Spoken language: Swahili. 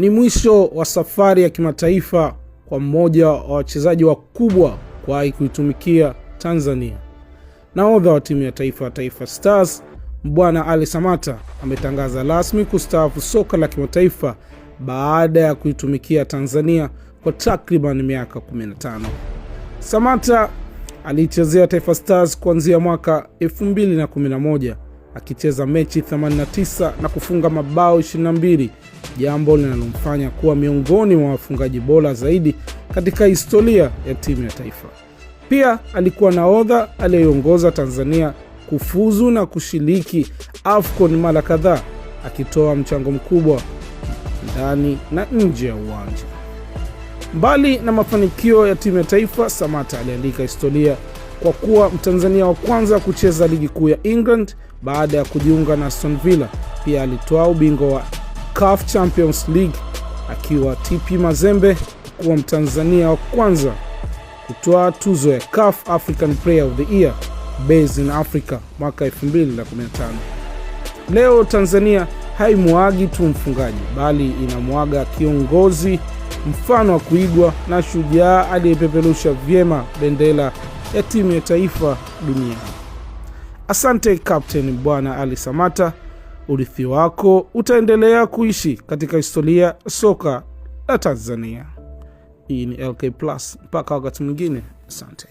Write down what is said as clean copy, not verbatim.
Ni mwisho wa safari ya kimataifa kwa mmoja wa wachezaji wakubwa kwa kuitumikia Tanzania. Nahodha wa timu ya taifa Taifa Stars, Bwana Ali Samata ametangaza rasmi kustaafu soka la kimataifa baada ya kuitumikia Tanzania kwa takriban miaka 15. Samata alichezea Taifa Stars kuanzia mwaka 2011 akicheza mechi 89 na kufunga mabao 22, jambo linalomfanya kuwa miongoni mwa wafungaji bora zaidi katika historia ya timu ya taifa. Pia alikuwa nahodha aliyeongoza Tanzania kufuzu na kushiriki AFCON mara kadhaa, akitoa mchango mkubwa ndani na nje ya uwanja. Mbali na mafanikio ya timu ya taifa, Samata aliandika historia kwa kuwa Mtanzania wa kwanza kucheza ligi kuu ya England baada ya kujiunga na Aston Villa. Pia alitoa ubingwa wa CAF Champions League akiwa TP Mazembe, kuwa Mtanzania wa kwanza kutoa tuzo ya CAF African Player of the Year based in Africa mwaka 2015. Leo Tanzania haimuagi tu mfungaji, bali inamuaga kiongozi, mfano wa kuigwa na shujaa aliyepeperusha vyema bendera ya timu ya taifa duniani. Asante Captain Bwana Ali Samata, urithi wako utaendelea kuishi katika historia soka la Tanzania. Hii ni LK Plus, mpaka wakati mwingine, asante.